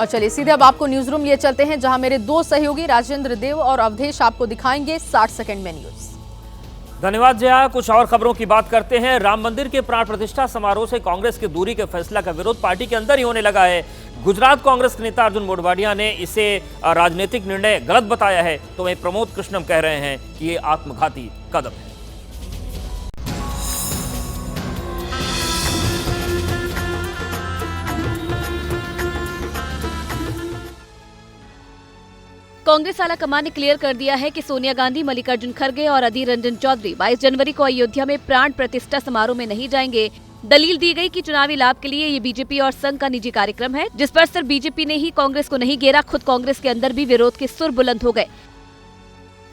और चलिए सीधे अब आपको न्यूज रूम लिए चलते हैं, जहां मेरे दो सहयोगी राजेंद्र देव और अवधेश आपको दिखाएंगे 60 सेकंड में न्यूज। धन्यवाद जया। कुछ और खबरों की बात करते हैं। राम मंदिर के प्राण प्रतिष्ठा समारोह से कांग्रेस की दूरी के फैसला का विरोध पार्टी के अंदर ही होने लगा है। गुजरात कांग्रेस के नेता अर्जुन मोढवाडिया ने इसे राजनीतिक निर्णय गलत बताया है, तो वहीं प्रमोद कृष्णम कह रहे हैं कि ये आत्मघाती कदम है। कांग्रेस आलाकमान ने क्लियर कर दिया है कि सोनिया गांधी, मल्लिकार्जुन खड़गे और अधीर रंजन चौधरी 22 जनवरी को अयोध्या में प्राण प्रतिष्ठा समारोह में नहीं जाएंगे। दलील दी गई कि चुनावी लाभ के लिए ये बीजेपी और संघ का निजी कार्यक्रम है, जिस पर सिर्फ बीजेपी ने ही कांग्रेस को नहीं घेरा, खुद कांग्रेस के अंदर भी विरोध के सुर बुलंद हो गए।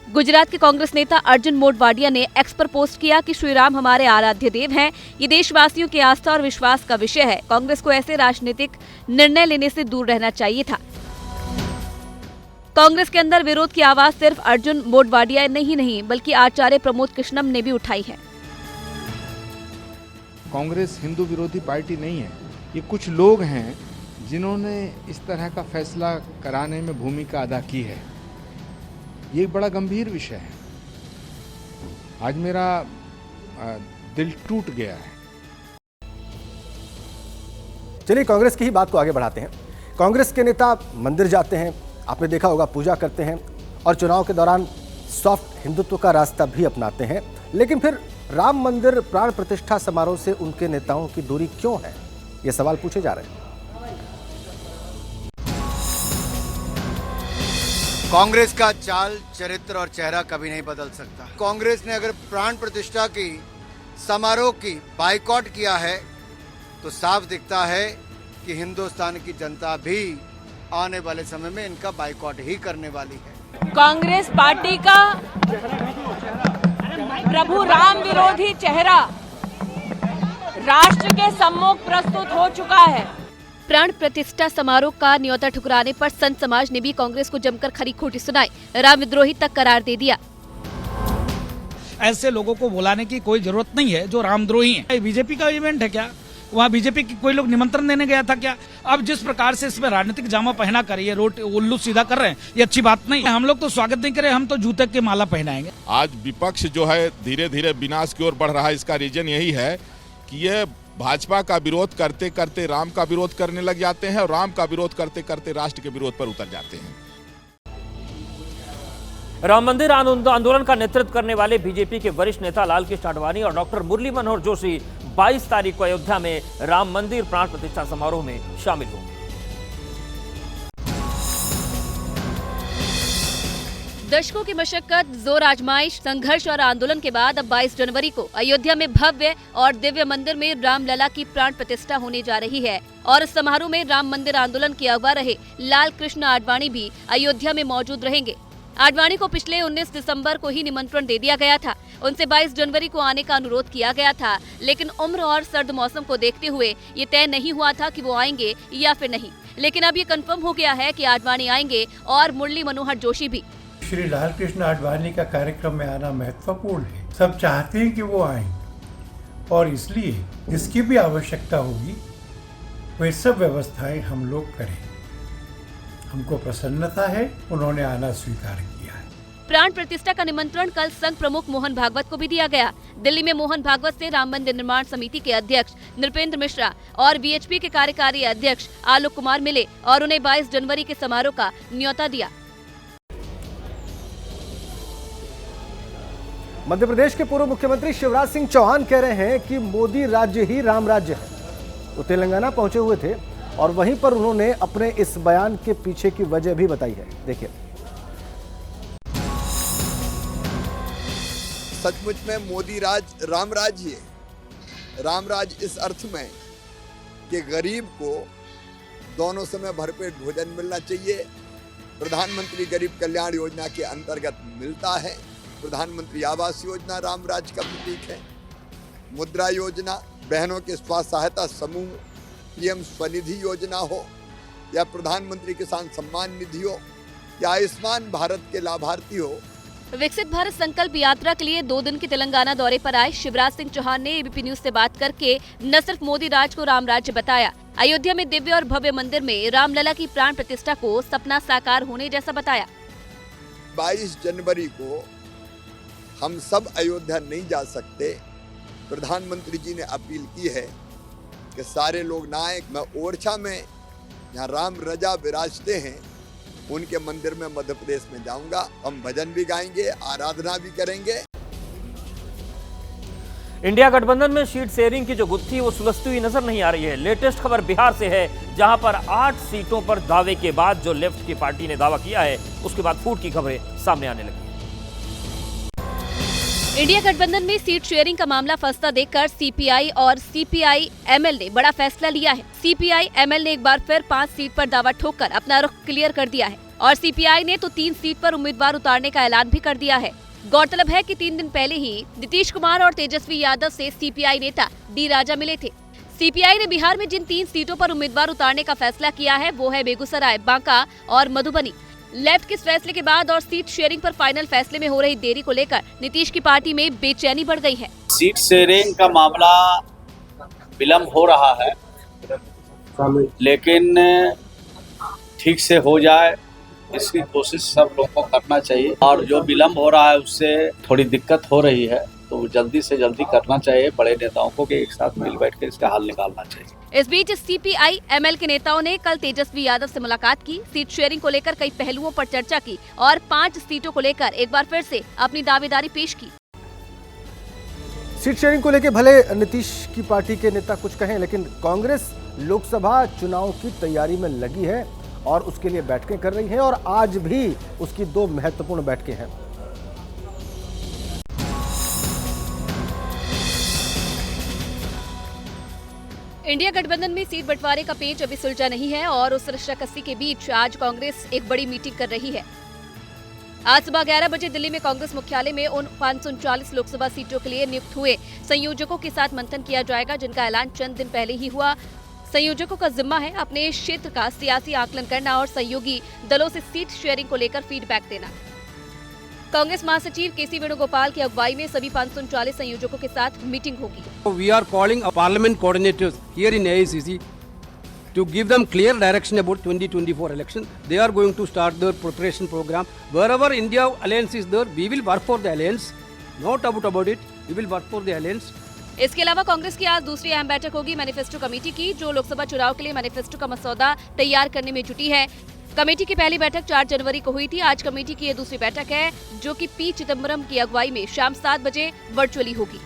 गुजरात के कांग्रेस नेता अर्जुन मोढवाडिया ने एक्स पर पोस्ट किया कि श्री राम हमारे आराध्य देव हैं, ये देशवासियों की आस्था और विश्वास का विषय है। कांग्रेस को ऐसे राजनीतिक निर्णय लेने से दूर रहना चाहिए था। कांग्रेस के अंदर विरोध की आवाज सिर्फ अर्जुन मोढवाडिया ने ही नहीं, बल्कि आचार्य प्रमोद कृष्णम ने भी उठाई है। कांग्रेस हिंदू विरोधी पार्टी नहीं है। ये कुछ लोग हैं जिन्होंने इस तरह का फैसला कराने में भूमिका अदा की है। ये एक बड़ा गंभीर विषय है। आज मेरा दिल टूट गया है। चलिए कांग्रेस की ही बात को आगे बढ़ाते हैं। कांग्रेस के नेता मंदिर जाते हैं, आपने देखा होगा, पूजा करते हैं और चुनाव के दौरान सॉफ्ट हिंदुत्व का रास्ता भी अपनाते हैं, लेकिन फिर राम मंदिर प्राण प्रतिष्ठा समारोह से उनके नेताओं की दूरी क्यों है, ये सवाल पूछे जा रहे हैं। कांग्रेस का चाल, चरित्र और चेहरा कभी नहीं बदल सकता। कांग्रेस ने अगर प्राण प्रतिष्ठा की समारोह की बाइकॉट किया है तो साफ दिखता है कि हिंदुस्तान की जनता भी आने वाले समय में इनका बाइकॉट ही करने वाली है। कांग्रेस पार्टी का प्रभु राम विरोधी चेहरा राष्ट्र के सम्मुख प्रस्तुत हो चुका है। प्राण प्रतिष्ठा समारोह का न्योता ठुकराने पर संत समाज ने भी कांग्रेस को जमकर खरी खोटी सुनाई, राम विद्रोही तक करार दे दिया। ऐसे लोगों को बुलाने की कोई जरूरत नहीं है जो रामद्रोही हैं। बीजेपी का इवेंट है क्या? वहाँ बीजेपी की कोई लोग निमंत्रण देने गया था क्या? अब जिस प्रकार से इसमें राजनीतिक जामा पहना कर ये रोट उल्लू सीधा कर रहे हैं, ये अच्छी बात नहीं है। हम लोग तो स्वागत नहीं करें, हम तो जूते के माला पहनाएंगे। आज विपक्ष जो है धीरे धीरे विनाश की ओर बढ़ रहा है। इसका रीजन यही है कि ये भाजपा का विरोध करते करते राम का विरोध करने लग जाते हैं और राम का विरोध करते करते राष्ट्र के विरोध पर उतर जाते हैं। राम मंदिर आंदोलन का नेतृत्व करने वाले बीजेपी के वरिष्ठ नेता लाल कृष्ण आडवाणी और डॉक्टर मुरली मनोहर जोशी 22 तारीख को अयोध्या में राम मंदिर प्राण प्रतिष्ठा समारोह में शामिल होंगे। दशकों की मशक्कत, जोर आजमाइश, संघर्ष और आंदोलन के बाद अब 22 जनवरी को अयोध्या में भव्य और दिव्य मंदिर में रामलला की प्राण प्रतिष्ठा होने जा रही है और इस समारोह में राम मंदिर आंदोलन के अगुवा रहे लाल कृष्ण आडवाणी भी अयोध्या में मौजूद रहेंगे। आडवाणी को पिछले 19 दिसंबर को ही निमंत्रण दे दिया गया था। उनसे 22 जनवरी को आने का अनुरोध किया गया था, लेकिन उम्र और सर्द मौसम को देखते हुए ये तय नहीं हुआ था कि वो आएंगे या फिर नहीं। लेकिन अब ये कंफर्म हो गया है कि आडवाणी आएंगे और मुरली मनोहर जोशी भी। श्री लाल कृष्ण आडवाणी का कार्यक्रम में आना महत्वपूर्ण है। सब चाहते हैं कि वो आए और इसलिए जिसकी भी आवश्यकता होगी वे सब व्यवस्थाएं हम लोग करें। हमको प्रसन्नता है, उन्होंने आना स्वीकार किया है। प्राण प्रतिष्ठा का निमंत्रण कल संघ प्रमुख मोहन भागवत को भी दिया गया। दिल्ली में मोहन भागवत से राम मंदिर निर्माण समिति के अध्यक्ष नृपेंद्र मिश्रा और वीएचपी के कार्यकारी अध्यक्ष आलोक कुमार मिले और उन्हें 22 जनवरी के समारोह का न्योता दिया। मध्य प्रदेश के पूर्व मुख्यमंत्री शिवराज सिंह चौहान कह रहे हैं कि मोदी राज्य ही राम राज्य है। वो तेलंगाना पहुंचे हुए थे और वहीं पर उन्होंने अपने इस बयान के पीछे की वजह भी बताई है। देखिए। सचमुच में मोदी राज राम राज्य है। राम राज इस अर्थ में कि गरीब को दोनों समय भरपेट भोजन मिलना चाहिए। प्रधानमंत्री गरीब कल्याण योजना के अंतर्गत मिलता है। प्रधानमंत्री आवास योजना राम राज्य का प्रतीक है। मुद्रा योजना, बहनों के स्वास्थ्य सहायता समूह, पीएम स्वनिधि योजना हो या प्रधानमंत्री किसान सम्मान निधि हो या आयुष्मान भारत के लाभार्थी हो, विकसित भारत संकल्प यात्रा के लिए 2 दिन के तेलंगाना दौरे पर आए शिवराज सिंह चौहान ने एबीपी न्यूज से बात करके न सिर्फ मोदी राज को राम राज्य बताया, अयोध्या में दिव्य और भव्य मंदिर में रामलला की प्राण प्रतिष्ठा को सपना साकार होने जैसा बताया। 22 जनवरी को हम सब अयोध्या नहीं जा सकते। प्रधानमंत्री जी ने अपील की है कि सारे लोग ना आए। मैं ओरछा में जहाँ राम रजा विराजते हैं उनके मंदिर में मध्य प्रदेश में जाऊंगा। हम भजन भी गाएंगे, आराधना भी करेंगे। इंडिया गठबंधन में सीट शेयरिंग की जो गुत्थी वो सुलझती हुई नजर नहीं आ रही है। लेटेस्ट खबर बिहार से है, जहां पर 8 सीटों पर दावे के बाद जो लेफ्ट की पार्टी ने दावा किया है, उसके बाद फूट की खबरें सामने आने लगी। इंडिया गठबंधन में सीट शेयरिंग का मामला फंसता देखकर सीपीआई और सीपीआई-एमएल ने बड़ा फैसला लिया है। सीपीआई-एमएल ने एक बार फिर 5 सीट पर दावा ठोककर अपना रुख क्लियर कर दिया है और सीपीआई ने तो 3 सीट पर उम्मीदवार उतारने का ऐलान भी कर दिया है। गौरतलब है कि 3 दिन पहले ही नीतीश कुमार और तेजस्वी यादव से सीपीआई नेता डी राजा मिले थे। सीपीआई ने बिहार में जिन 3 सीटों पर उम्मीदवार उतारने का फैसला किया है वो है बेगूसराय, बांका और मधुबनी। लेफ्ट के इस फैसले के बाद और सीट शेयरिंग पर फाइनल फैसले में हो रही देरी को लेकर नीतीश की पार्टी में बेचैनी बढ़ गई है। सीट शेयरिंग का मामला विलम्ब हो रहा है, लेकिन ठीक से हो जाए इसकी कोशिश सब लोगों को करना चाहिए। और जो विलम्ब हो रहा है उससे थोड़ी दिक्कत हो रही है, तो जल्दी से जल्दी करना चाहिए। बड़े नेताओं को एक साथ मिल बैठ के इसका हल निकालना चाहिए। इस बीच सीपीआई-एमएल के नेताओं ने कल तेजस्वी यादव से मुलाकात की, सीट शेयरिंग को लेकर कई पहलुओं पर चर्चा की और 5 सीटों को लेकर एक बार फिर से अपनी दावेदारी पेश की। सीट शेयरिंग को लेकर भले नीतीश की पार्टी के नेता कुछ कहें, लेकिन कांग्रेस लोकसभा चुनाव की तैयारी में लगी है और उसके लिए बैठकें कर रही है और आज भी उसकी 2 महत्वपूर्ण बैठकें हैं। इंडिया गठबंधन में सीट बंटवारे का पेच अभी सुलझा नहीं है और उस रस्साकसी के बीच आज कांग्रेस एक बड़ी मीटिंग कर रही है। आज सुबह 11 बजे दिल्ली में कांग्रेस मुख्यालय में उन 539 लोकसभा सीटों के लिए नियुक्त हुए संयोजकों के साथ मंथन किया जाएगा, जिनका ऐलान चंद दिन पहले ही हुआ। संयोजकों का जिम्मा है अपने क्षेत्र का सियासी आकलन करना और सहयोगी दलों से सीट शेयरिंग को लेकर फीडबैक देना। कांग्रेस महासचिव केसी वेणुगोपाल की अगुवाई में सभी 539 संयोजकों के साथ मीटिंग होगी। We are calling a parliament coordinators here in AICC to give them clear direction about 2024 election. They are going to start their preparation program. Wherever India alliance is there, we will work for the alliance. No doubt about it. We will work for the alliance. इसके अलावा कांग्रेस की आज दूसरी अहम बैठक होगी manifesto committee की, जो लोकसभा चुनाव के लिए मैनिफेस्टो का मसौदा तैयार करने में जुटी है। कमेटी की पहली बैठक 4 जनवरी को हुई थी। आज कमेटी की ये दूसरी बैठक है, जो कि पी चिदम्बरम की अगुवाई में शाम 7 बजे वर्चुअली होगी।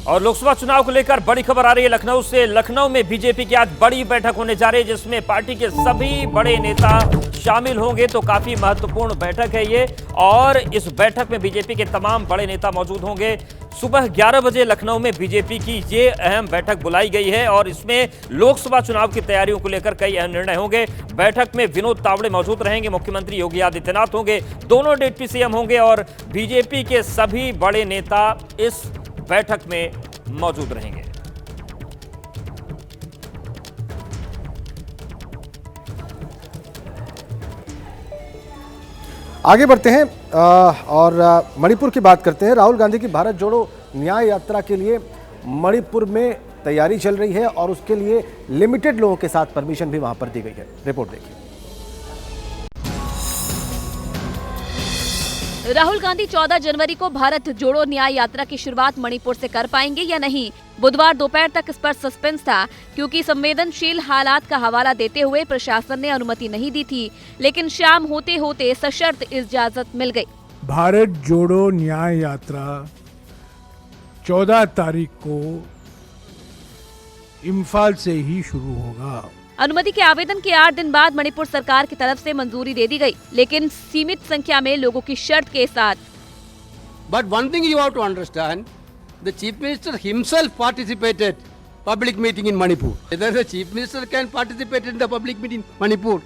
और लोकसभा चुनाव को लेकर बड़ी खबर आ रही है लखनऊ से। लखनऊ में बीजेपी की आज बड़ी बैठक होने जा रही है, जिसमें पार्टी के सभी बड़े नेता शामिल होंगे। तो काफी महत्वपूर्ण बैठक है ये और इस बैठक में बीजेपी के तमाम बड़े नेता मौजूद होंगे। सुबह 11 बजे लखनऊ में बीजेपी की ये अहम बैठक बुलाई गई है और इसमें लोकसभा चुनाव की तैयारियों को लेकर कई अहम निर्णय होंगे। बैठक में विनोद तावड़े मौजूद रहेंगे, मुख्यमंत्री योगी आदित्यनाथ होंगे, दोनों डिप्टी सीएम होंगे और बीजेपी के सभी बड़े नेता इस बैठक में मौजूद रहेंगे। आगे बढ़ते हैं और मणिपुर की बात करते हैं। राहुल गांधी की भारत जोड़ो न्याय यात्रा के लिए मणिपुर में तैयारी चल रही है और उसके लिए लिमिटेड लोगों के साथ परमिशन भी वहां पर दी गई है। रिपोर्ट देखिए। राहुल गांधी 14 जनवरी को भारत जोड़ो न्याय यात्रा की शुरुआत मणिपुर से कर पाएंगे या नहीं, बुधवार दोपहर तक इस पर सस्पेंस था, क्योंकि संवेदनशील हालात का हवाला देते हुए प्रशासन ने अनुमति नहीं दी थी। लेकिन शाम होते होते सशर्त इजाजत मिल गई। भारत जोड़ो न्याय यात्रा 14 तारीख को इम्फाल से ही शुरू होगा। अनुमति के आवेदन के 8 दिन बाद मणिपुर सरकार की तरफ से मंजूरी दे दी गई, लेकिन सीमित संख्या में लोगों की शर्त के साथ। But one thing you have to understand, the Chief Minister himself participated public meeting in Manipur. Whether the Chief Minister can participate in the public meeting in Manipur,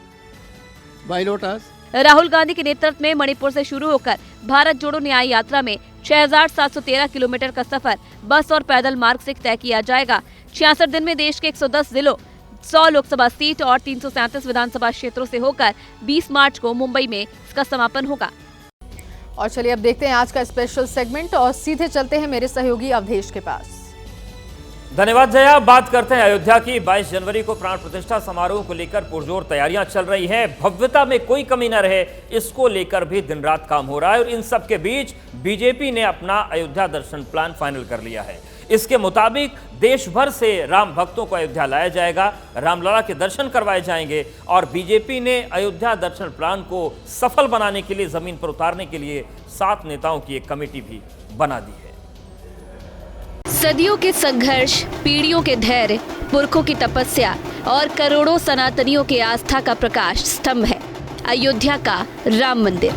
why not us? Rahul Gandhi के नेतृत्व में मणिपुर से शुरू होकर भारत जोड़ो न्याय यात्रा में 6,713 किलोमीटर का सफर बस और पैदल मार्ग से तय किया जाएगा। 66 दिन में देश के 110 जिलों 100 लोकसभा सीट और 337 विधानसभा क्षेत्रों से होकर 20 मार्च को मुंबई में इसका समापन होगा। और चलिए अब देखते हैं आज का स्पेशल सेगमेंट और सीधे चलते हैं मेरे सहयोगी अवधेश के पास। धन्यवाद जया। बात करते हैं अयोध्या की। 22 जनवरी को प्राण प्रतिष्ठा समारोह को लेकर पुरजोर तैयारियां चल रही हैं। भव्यता में कोई कमी न रहे, इसको लेकर भी दिन रात काम हो रहा है। और इन सब के बीच बीजेपी ने अपना अयोध्या दर्शन प्लान फाइनल कर लिया है। इसके मुताबिक देश भर से राम भक्तों को अयोध्या लाया जाएगा, रामलला के दर्शन करवाए जाएंगे और बीजेपी ने अयोध्या दर्शन प्लान को सफल बनाने के लिए, जमीन पर उतारने के लिए 7 नेताओं की एक कमेटी भी बना दी है। सदियों के संघर्ष, पीढ़ियों के धैर्य, पुरखों की तपस्या और करोड़ों सनातनियों के आस्था का प्रकाश स्तंभ है अयोध्या का राम मंदिर।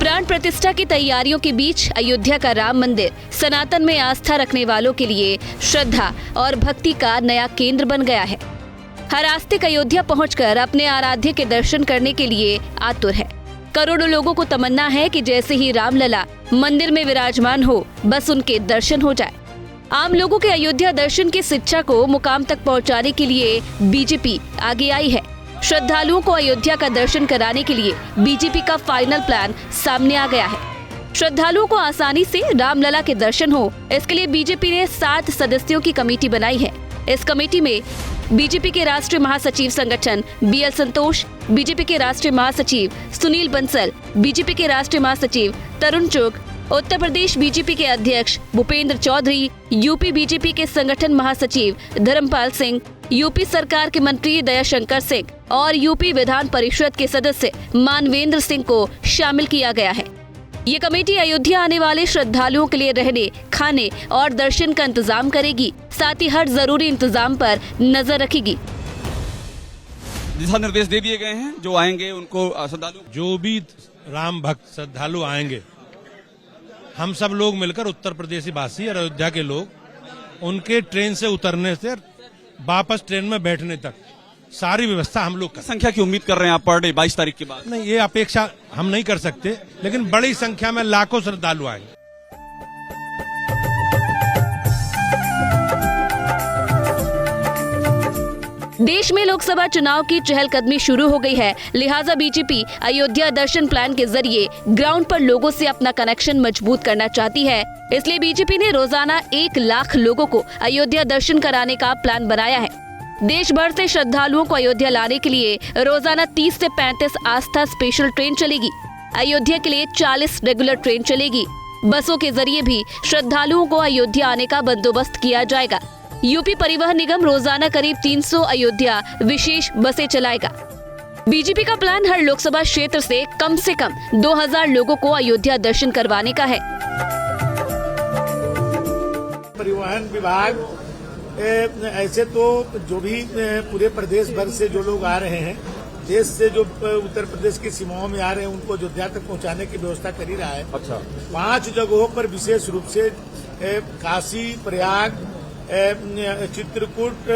प्राण प्रतिष्ठा की तैयारियों के बीच अयोध्या का राम मंदिर सनातन में आस्था रखने वालों के लिए श्रद्धा और भक्ति का नया केंद्र बन गया है। हर आस्तिक अयोध्या पहुंचकर अपने आराध्य के दर्शन करने के लिए आतुर है। करोड़ों लोगों को तमन्ना है कि जैसे ही रामलला मंदिर में विराजमान हो, बस उनके दर्शन हो जाए। आम लोगों के अयोध्या दर्शन की शिक्षा को मुकाम तक पहुंचाने के लिए बीजेपी आगे आई है। श्रद्धालुओं को अयोध्या का दर्शन कराने के लिए बीजेपी का फाइनल प्लान सामने आ गया है। श्रद्धालुओं को आसानी से रामलला के दर्शन हो, इसके लिए बीजेपी ने 7 सदस्यों की कमेटी बनाई है। इस कमेटी में बीजेपी के राष्ट्रीय महासचिव संगठन BL संतोष, बीजेपी के राष्ट्रीय महासचिव सुनील बंसल, बीजेपी के राष्ट्रीय महासचिव तरुण चुग, उत्तर प्रदेश बीजेपी के अध्यक्ष भूपेंद्र चौधरी, यूपी बीजेपी के संगठन महासचिव धर्मपाल सिंह, यूपी सरकार के मंत्री दयाशंकर सिंह और यूपी विधान परिषद के सदस्य मानवेंद्र सिंह को शामिल किया गया है। ये कमेटी अयोध्या आने वाले श्रद्धालुओं के लिए रहने, खाने और दर्शन का इंतजाम करेगी, साथ ही हर जरूरी इंतजाम पर नजर रखेगी। दिशा निर्देश दे दिए गए हैं, जो आएंगे उनको श्रद्धालु, जो भी राम भक्त श्रद्धालु आएंगे, हम सब लोग मिलकर उत्तर प्रदेशी वासी और अयोध्या के लोग उनके ट्रेन से उतरने से वापस ट्रेन में बैठने तक सारी व्यवस्था हम लोग संख्या की उम्मीद कर रहे हैं आप पर डे 22 तारीख के बाद? नहीं, ये अपेक्षा हम नहीं कर सकते, लेकिन बड़ी संख्या में लाखों श्रद्धालु आएंगे। देश में लोकसभा चुनाव की चहलकदमी शुरू हो गई है, लिहाजा बीजेपी अयोध्या दर्शन प्लान के जरिए ग्राउंड पर लोगों से अपना कनेक्शन मजबूत करना चाहती है। इसलिए बीजेपी ने रोजाना 1 लाख लोगों को अयोध्या दर्शन कराने का प्लान बनाया है। देश भर से श्रद्धालुओं को अयोध्या लाने के लिए रोजाना 30 से 35 आस्था स्पेशल ट्रेन चलेगी। अयोध्या के लिए 40 रेगुलर ट्रेन चलेगी। बसों के जरिए भी श्रद्धालुओं को अयोध्या आने का बंदोबस्त किया जाएगा। यूपी परिवहन निगम रोजाना करीब 300 अयोध्या विशेष बसें चलाएगा। बीजेपी का प्लान हर लोकसभा क्षेत्र से कम 2000 लोगों को अयोध्या दर्शन करवाने का है। परिवहन विभाग ऐसे तो जो भी पूरे प्रदेश भर से जो लोग आ रहे हैं, देश से जो उत्तर प्रदेश की सीमाओं में आ रहे हैं, उनको अयोध्या तक पहुंचाने की व्यवस्था कर ही रहा है। अच्छा। 5 जगहों पर विशेष रूप से काशी, प्रयाग, चित्रकूट,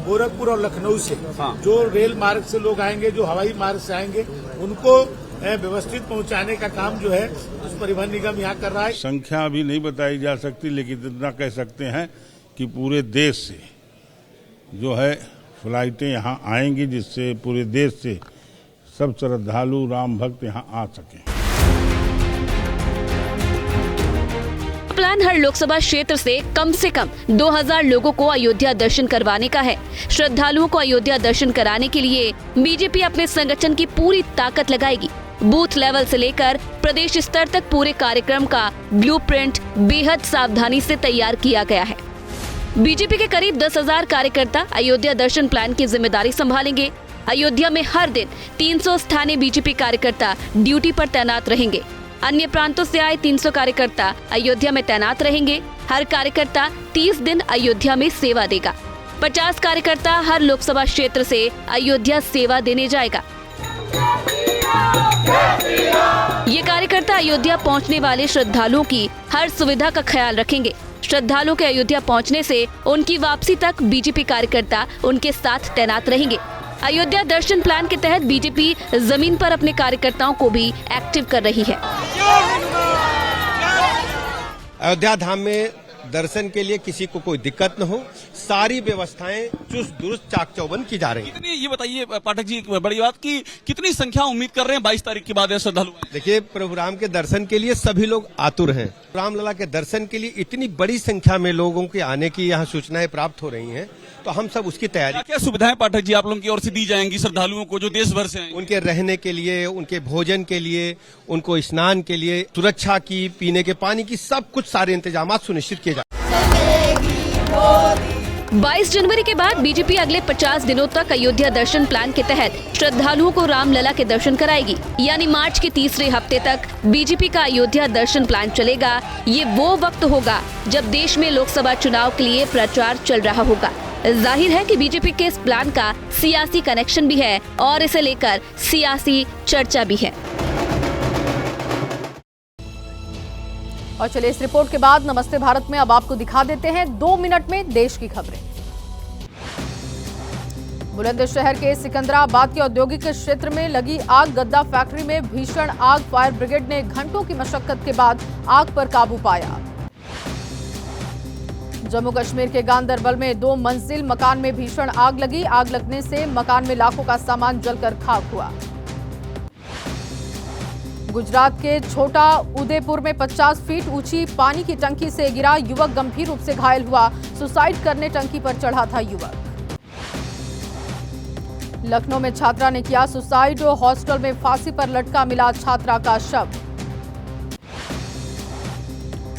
गोरखपुर और लखनऊ से जो रेल मार्ग से लोग आएंगे, जो हवाई मार्ग से आएंगे, उनको व्यवस्थित पहुंचाने का काम जो है उस परिवहन निगम यहाँ कर रहा है। संख्या अभी नहीं बताई जा सकती, लेकिन इतना कह सकते हैं कि पूरे देश से जो है फ्लाइटें यहाँ आएंगी, जिससे पूरे देश से सब श्रद्धालु राम भक्त यहाँ आ सकें। प्लान हर लोकसभा क्षेत्र से कम 2000 लोगों को अयोध्या दर्शन करवाने का है। श्रद्धालुओं को अयोध्या दर्शन कराने के लिए बीजेपी अपने संगठन की पूरी ताकत लगाएगी। बूथ लेवल से लेकर प्रदेश स्तर तक पूरे कार्यक्रम का ब्लूप्रिंट बेहद सावधानी से तैयार किया गया है। बीजेपी के करीब 10,000 कार्यकर्ता अयोध्या दर्शन प्लान की जिम्मेदारी संभालेंगे। अयोध्या में हर दिन 300 स्थानीय बीजेपी कार्यकर्ता ड्यूटी पर तैनात रहेंगे। अन्य प्रांतों से आए 300 कार्यकर्ता अयोध्या में तैनात रहेंगे। हर कार्यकर्ता 30 दिन अयोध्या में सेवा देगा। 50 कार्यकर्ता हर लोकसभा क्षेत्र से अयोध्या सेवा देने जाएगा। ये कार्यकर्ता अयोध्या पहुंचने वाले श्रद्धालुओं की हर सुविधा का ख्याल रखेंगे। श्रद्धालुओं के अयोध्या पहुंचने से उनकी वापसी तक बीजेपी कार्यकर्ता उनके साथ तैनात रहेंगे। अयोध्या दर्शन प्लान के तहत बीजेपी जमीन पर अपने कार्यकर्ताओं को भी एक्टिव कर रही है। अयोध्या धाम में दर्शन के लिए किसी को कोई दिक्कत न हो, सारी व्यवस्थाएं चुस्त दुरुस्त चाक चौबंद की जा रही है। ये बताइए पाठक जी, एक बड़ी बात की कितनी संख्या उम्मीद कर रहे हैं 22 तारीख के बाद है श्रद्धालु? देखिए, प्रभु राम के दर्शन के लिए सभी लोग आतुर हैं। रामलला के दर्शन के लिए इतनी बड़ी संख्या में लोगों के आने की यहाँ सूचनाएं प्राप्त हो रही हैं, तो हम सब उसकी तैयारी। क्या सुविधाएं पाठक जी आप लोगों की ओर से दी जाएंगी श्रद्धालुओं को जो देश भर से आएंगे? उनके रहने के लिए, उनके भोजन के लिए, उनको स्नान के लिए, सुरक्षा की, पीने के पानी की, सब कुछ सारे इंतजाम सुनिश्चित किए जाए। 22 जनवरी के बाद बीजेपी अगले 50 दिनों तक अयोध्या दर्शन प्लान के तहत श्रद्धालुओं को रामलला के दर्शन कराएगी। यानी मार्च के तीसरे हफ्ते तक बीजेपी का अयोध्या दर्शन प्लान चलेगा। ये वो वक्त होगा जब देश में लोकसभा चुनाव के लिए प्रचार चल रहा होगा। जाहिर है कि बीजेपी के इस प्लान का सियासी कनेक्शन भी है और इसे लेकर सियासी चर्चा भी है। और चलिए इस रिपोर्ट के बाद नमस्ते भारत में अब आपको दिखा देते हैं 2 मिनट में देश की खबरें। बुलंदशहर के सिकंदराबाद के औद्योगिक क्षेत्र में लगी आग, गद्दा फैक्ट्री में भीषण आग। फायर ब्रिगेड ने घंटों की मशक्कत के बाद आग पर काबू पाया। जम्मू कश्मीर के गांदरबल में 2 मंजिल मकान में भीषण आग लगी। आग लगने से मकान में लाखों का सामान जलकर खाक हुआ। गुजरात के छोटा उदेपुर में 50 फीट ऊंची पानी की टंकी से गिरा युवक गंभीर रूप से घायल हुआ। सुसाइड करने टंकी पर चढ़ा था युवक। लखनऊ में छात्रा ने किया सुसाइड। हॉस्टल में फांसी पर लटका मिला छात्रा का शव।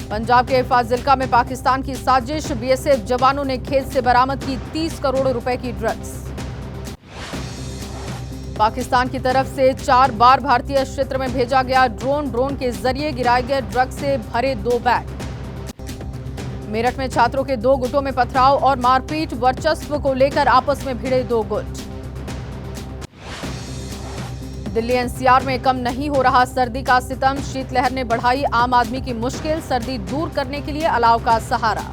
पंजाब के फाजिल्का में पाकिस्तान की साजिश। बीएसएफ जवानों ने खेत से बरामद की 30 करोड़ रुपए की ड्रग्स। पाकिस्तान की तरफ से 4 बार भारतीय क्षेत्र में भेजा गया ड्रोन के जरिए गिराए गए ड्रग्स से भरे 2 बैग। मेरठ में छात्रों के 2 गुटों में पथराव और मारपीट। वर्चस्व को लेकर आपस में भिड़े 2 गुट। दिल्ली एनसीआर में कम नहीं हो रहा सर्दी का सितम। शीतलहर ने बढ़ाई आम आदमी की मुश्किल। सर्दी दूर करने के लिए अलाव का सहारा।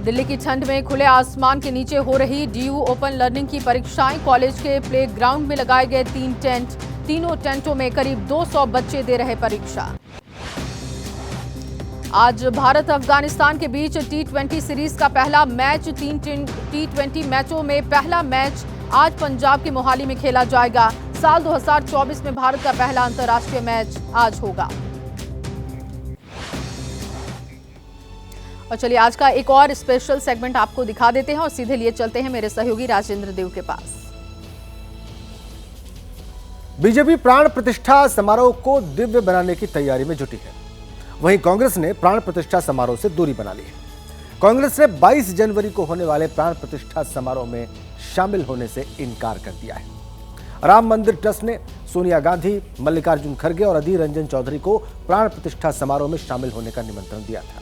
दिल्ली की ठंड में खुले आसमान के नीचे हो रही डीयू ओपन लर्निंग की परीक्षाएं। कॉलेज के प्लेग्राउंड में लगाए गए 3 टेंट। तीनों टेंटों में करीब 200 बच्चे दे रहे परीक्षा। आज भारत अफगानिस्तान के बीच T20 सीरीज का पहला मैच। 3 T20 मैचों में पहला मैच आज पंजाब के मोहाली में खेला जाएगा। साल 2024 में भारत का पहला अंतर्राष्ट्रीय मैच आज होगा। और चलिए आज का एक और स्पेशल सेगमेंट आपको दिखा देते हैं और सीधे लिए चलते हैं मेरे सहयोगी राजेंद्र देव के पास। बीजेपी प्राण प्रतिष्ठा समारोह को दिव्य बनाने की तैयारी में जुटी है। वहीं कांग्रेस ने प्राण प्रतिष्ठा समारोह से दूरी बना ली है। कांग्रेस ने 22 जनवरी को होने वाले प्राण प्रतिष्ठा समारोह में शामिल होने से इनकार कर दिया है। राम मंदिर ट्रस्ट ने सोनिया गांधी, मल्लिकार्जुन खड़गे और अधीर रंजन चौधरी को प्राण प्रतिष्ठा समारोह में शामिल होने का निमंत्रण दिया था।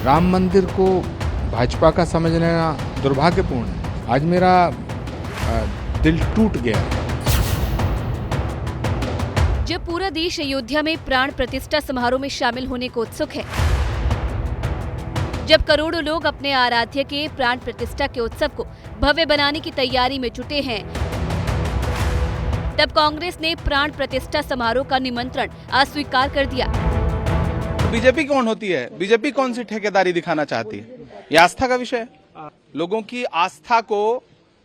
राम मंदिर को भाजपा का समझ लेना दुर्भाग्यपूर्ण है। आज मेरा दिल टूट गया। जब पूरा देश अयोध्या में प्राण प्रतिष्ठा समारोह में शामिल होने को उत्सुक है, जब करोड़ों लोग अपने आराध्य के प्राण प्रतिष्ठा के उत्सव को भव्य बनाने की तैयारी में जुटे हैं, तब कांग्रेस ने प्राण प्रतिष्ठा समारोह का निमंत्रण अस्वीकार कर दिया। बीजेपी कौन होती है? बीजेपी कौन सी ठेकेदारी दिखाना चाहती है? ये आस्था का विषय है। लोगों की आस्था को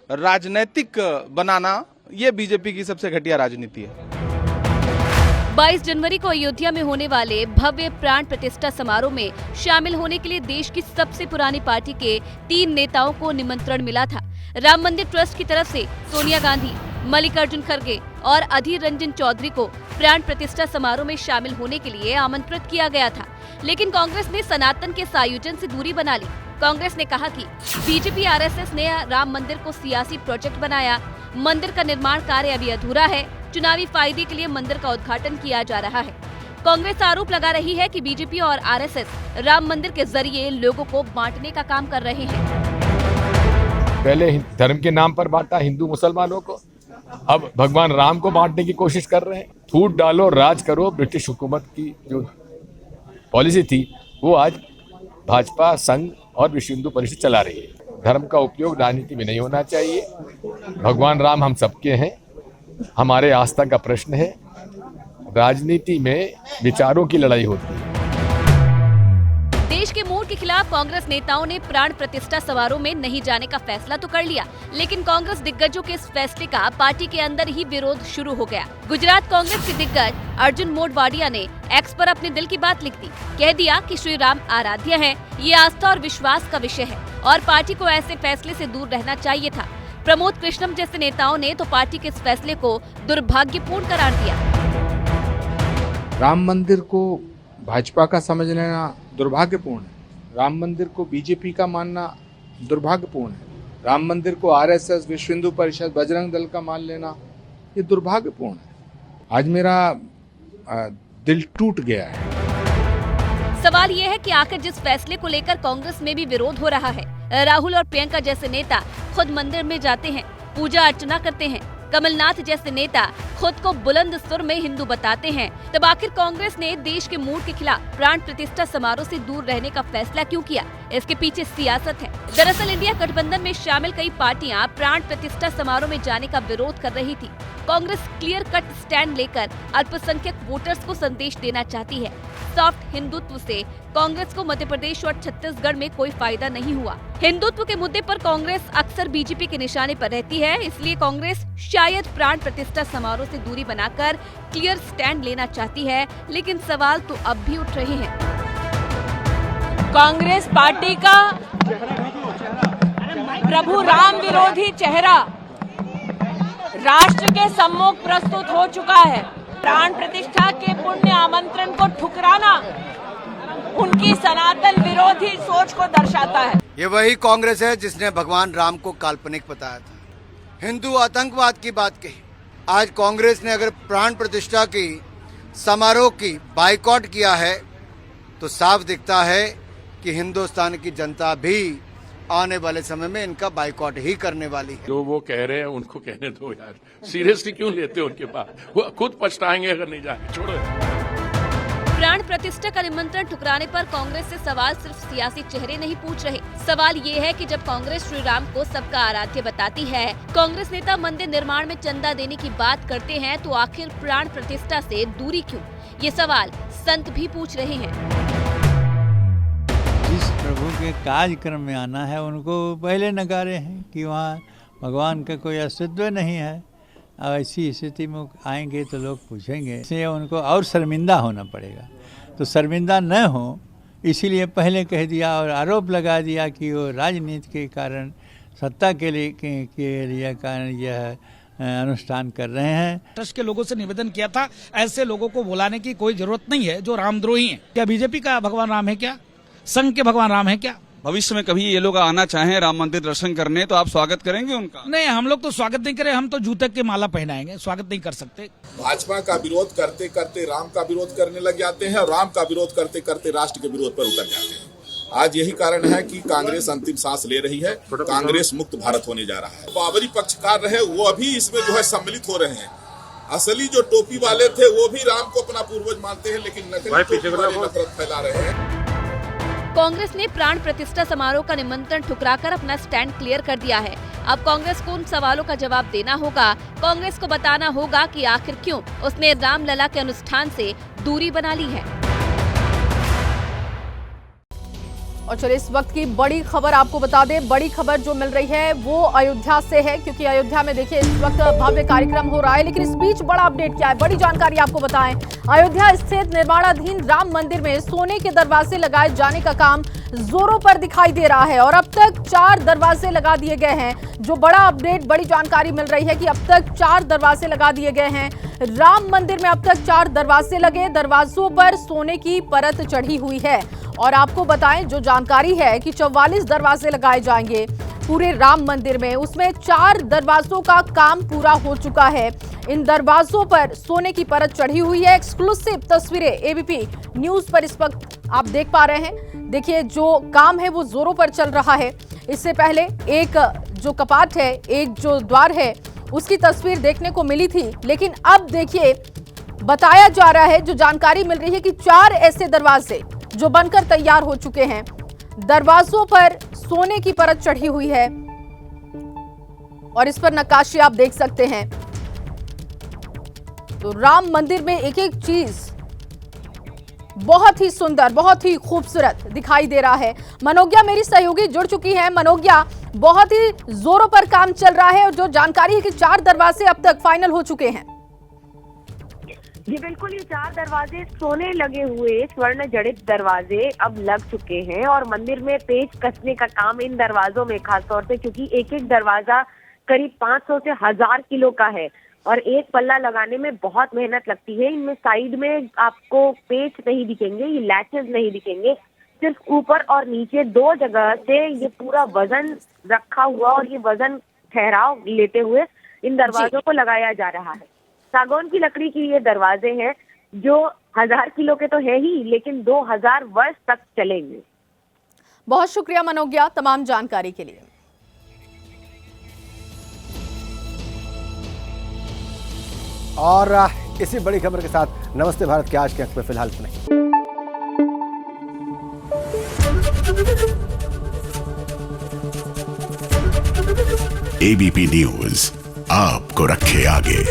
राजनीतिक बनाना, ये बीजेपी की सबसे घटिया राजनीति है। 22 जनवरी को अयोध्या में होने वाले भव्य प्राण प्रतिष्ठा समारोह में शामिल होने के लिए देश की सबसे पुरानी पार्टी के 3 नेताओं को निमंत्रण मिला था। राम मंदिर ट्रस्ट की तरफ से सोनिया गांधी, मल्लिकार्जुन खड़गे और अधीर रंजन चौधरी को प्राण प्रतिष्ठा समारोह में शामिल होने के लिए आमंत्रित किया गया था, लेकिन कांग्रेस ने सनातन के इस आयोजन से दूरी बना ली। कांग्रेस ने कहा कि बीजेपी आरएसएस ने राम मंदिर को सियासी प्रोजेक्ट बनाया। मंदिर का निर्माण कार्य अभी अधूरा है। चुनावी फायदे के लिए मंदिर का उद्घाटन किया जा रहा है। कांग्रेस आरोप लगा रही है कि बीजेपी और आरएसएस राम मंदिर के जरिए लोगों को बांटने का काम कर रहे हैं। पहले धर्म के नाम पर बांटा हिंदू मुसलमानों को, अब भगवान राम को बांटने की कोशिश कर रहे हैं। फूट डालो, राज करो, ब्रिटिश हुकूमत की जो पॉलिसी थी वो आज भाजपा, संघ और विश्व हिंदू परिषद चला रही है। धर्म का उपयोग राजनीति में नहीं होना चाहिए। भगवान राम हम सबके हैं, हमारे आस्था का प्रश्न है। राजनीति में विचारों की लड़ाई होती है। देश के मोड़ के खिलाफ कांग्रेस नेताओं ने प्राण प्रतिष्ठा समारोह में नहीं जाने का फैसला तो कर लिया, लेकिन कांग्रेस दिग्गजों के इस फैसले का पार्टी के अंदर ही विरोध शुरू हो गया। गुजरात कांग्रेस के दिग्गज अर्जुन मोढवाडिया ने एक्स पर अपने दिल की बात लिख दी। कह दिया कि श्री राम आराध्य हैं, ये आस्था और विश्वास का विषय है और पार्टी को ऐसे फैसले से दूर रहना चाहिए था। प्रमोद कृष्णम जैसे नेताओं ने तो पार्टी के इस फैसले को दुर्भाग्यपूर्ण करार दिया। राम मंदिर को भाजपा का समझ लेना दुर्भाग्यपूर्ण है। राम मंदिर को बीजेपी का मानना दुर्भाग्यपूर्ण है। राम मंदिर को आरएसएस, विश्व हिंदू परिषद, बजरंग दल का मान लेना ये दुर्भाग्यपूर्ण है। आज मेरा दिल टूट गया है। सवाल ये है कि आखिर जिस फैसले को लेकर कांग्रेस में भी विरोध हो रहा है, राहुल और प्रियंका जैसे नेता खुद मंदिर में जाते हैं, पूजा अर्चना करते हैं, कमलनाथ जैसे नेता खुद को बुलंद सुर में हिंदू बताते हैं, तब आखिर कांग्रेस ने देश के मूड के खिलाफ प्राण प्रतिष्ठा समारोह से दूर रहने का फैसला क्यों किया? इसके पीछे सियासत है। दरअसल इंडिया गठबंधन में शामिल कई पार्टियां प्राण प्रतिष्ठा समारोह में जाने का विरोध कर रही थी। कांग्रेस क्लियर कट स्टैंड लेकर अल्पसंख्यक वोटर्स को संदेश देना चाहती है। सॉफ्ट हिंदुत्व से कांग्रेस को मध्य प्रदेश और छत्तीसगढ़ में कोई फायदा नहीं हुआ। हिंदुत्व के मुद्दे पर कांग्रेस अक्सर बीजेपी के निशाने पर रहती है, इसलिए कांग्रेस शायद प्राण प्रतिष्ठा समारोह से दूरी बनाकर क्लियर स्टैंड लेना चाहती है, लेकिन सवाल तो अब भी उठ रहे हैं। कांग्रेस पार्टी का प्रभु राम विरोधी चेहरा राष्ट्र के सम्मुख प्रस्तुत हो चुका है। प्राण प्रतिष्ठा के पुण्य आमंत्रण को ठुकराना उनकी सनातन विरोधी सोच को दर्शाता है। ये वही कांग्रेस है जिसने भगवान राम को काल्पनिक बताया था, हिंदू आतंकवाद की बात कही। आज कांग्रेस ने अगर प्राण प्रतिष्ठा की समारोह की बाइकॉट किया है तो साफ दिखता है कि हिंदुस्तान की जनता भी आने वाले समय में इनका बाइकॉट ही करने वाली है। जो वो कह रहे हैं उनको कहने दो यार, सीरियसली क्यों लेते हो उनके पास? वो खुद पछताएंगे अगर नहीं जाएंगे, छोड़ो। प्राण प्रतिष्ठा का निमंत्रण ठुकराने पर कांग्रेस से सवाल सिर्फ सियासी चेहरे नहीं पूछ रहे। सवाल ये है कि जब कांग्रेस श्री राम को सबका आराध्य बताती है, कांग्रेस नेता मंदिर निर्माण में चंदा देने की बात करते हैं, तो आखिर प्राण प्रतिष्ठा से दूरी क्यों? ये सवाल संत भी पूछ रहे हैं। जिस प्रभु के कार्यक्रम में आना है उनको पहले नकारे हैं कि वहाँ भगवान का कोई अस्तित्व नहीं है। अब ऐसी स्थिति में आएंगे तो लोग पूछेंगे, इसलिए उनको और शर्मिंदा होना पड़ेगा। तो शर्मिंदा न हो इसीलिए पहले कह दिया और आरोप लगा दिया कि वो राजनीति के कारण, सत्ता के लिए कारण यह अनुष्ठान कर रहे हैं। ट्रस्ट के लोगों से निवेदन किया था, ऐसे लोगों को बुलाने की कोई जरूरत नहीं है जो रामद्रोही हैं। क्या बीजेपी का भगवान राम है क्या? संघ के भगवान राम है क्या? भविष्य में कभी ये लोग आना चाहें राम मंदिर दर्शन करने तो आप स्वागत करेंगे उनका? नहीं, हम लोग तो स्वागत नहीं करें, हम तो जूते के माला पहनाएंगे, स्वागत नहीं कर सकते। भाजपा का विरोध करते करते राम का विरोध करने लग जाते हैं और राम का विरोध करते करते राष्ट्र के विरोध पर उतर जाते हैं। आज यही कारण है कि कांग्रेस अंतिम सांस ले रही है। कांग्रेस मुक्त भारत होने जा रहा है। बाबरी पक्षकार रहे वो अभी इसमें जो है सम्मिलित हो रहे हैं। असली जो टोपी वाले थे वो भी राम को अपना पूर्वज मानते हैं, लेकिन नकली टोपी वाले नफरत फैला रहे हैं। कांग्रेस ने प्राण प्रतिष्ठा समारोह का निमंत्रण ठुकराकर अपना स्टैंड क्लियर कर दिया है। अब कांग्रेस को उन सवालों का जवाब देना होगा। कांग्रेस को बताना होगा कि आखिर क्यों उसने रामलला के अनुष्ठान से दूरी बना ली है। और चलिए इस वक्त की बड़ी खबर आपको बता दें। बड़ी खबर जो मिल रही है वो अयोध्या से है, क्योंकि अयोध्या में देखिए इस वक्त भव्य कार्यक्रम हो रहा है। लेकिन इस बीच बड़ा अपडेट क्या है, बड़ी जानकारी आपको बताएं। अयोध्या स्थित निर्माणाधीन राम मंदिर में सोने के दरवाजे लगाए जाने का काम जोरों पर दिखाई दे रहा है और अब तक 4 दरवाजे लगा दिए गए हैं। जो बड़ा अपडेट, बड़ी जानकारी मिल रही है कि अब तक 4 दरवाजे लगा दिए गए हैं। राम मंदिर में अब तक 4 दरवाजे लगे, दरवाजों पर सोने की परत चढ़ी हुई है। और आपको बताएं जो जानकारी है कि 44 दरवाजे लगाए जाएंगे पूरे राम मंदिर में, उसमें 4 दरवाजों का काम पूरा हो चुका है। इन दरवाजों पर सोने की परत चढ़ी हुई है। एक्सक्लूसिव तस्वीरें एबीपी न्यूज पर इस वक्त आप देख पा रहे हैं। देखिए जो काम है वो जोरों पर चल रहा है। इससे पहले एक जो कपाट है, एक जो द्वार है, उसकी तस्वीर देखने को मिली थी, लेकिन अब देखिए बताया जा रहा है, जो जानकारी मिल रही है कि 4 ऐसे दरवाजे जो बनकर तैयार हो चुके हैं। दरवाजों पर सोने की परत चढ़ी हुई है और इस पर नक्काशी आप देख सकते हैं। तो राम मंदिर में एक एक चीज बहुत ही सुंदर, बहुत ही खूबसूरत दिखाई दे रहा है। मनोज्ञा मेरी सहयोगी जुड़ चुकी है। मनोज्ञा, बहुत ही जोरों पर काम चल रहा है और जो जानकारी है कि 4 दरवाजे अब तक फाइनल हो चुके हैं। जी बिल्कुल, ये 4 दरवाजे सोने लगे हुए स्वर्ण जड़ित दरवाजे अब लग चुके हैं और मंदिर में पेच कसने का काम इन दरवाजों में खासतौर से, क्योंकि एक एक दरवाजा करीब 500 से 1000 किलो का है और एक पल्ला लगाने में बहुत मेहनत लगती है। इनमें साइड में आपको पेच नहीं दिखेंगे, ये लैचेस नहीं दिखेंगे, सिर्फ ऊपर और नीचे 2 जगह से ये पूरा वजन रखा हुआ और ये वजन ठहराव लेते हुए इन दरवाजों को लगाया जा रहा है। सागौन की लकड़ी की ये दरवाजे हैं जो 1000 किलो के तो है ही, लेकिन 2000 वर्ष तक चलेंगे। बहुत शुक्रिया मनोज्ञा तमाम जानकारी के लिए। और इसी बड़ी खबर के साथ नमस्ते भारत के आज के अंक में फिलहाल इतना ही। एबीपी न्यूज आपको रखे आगे।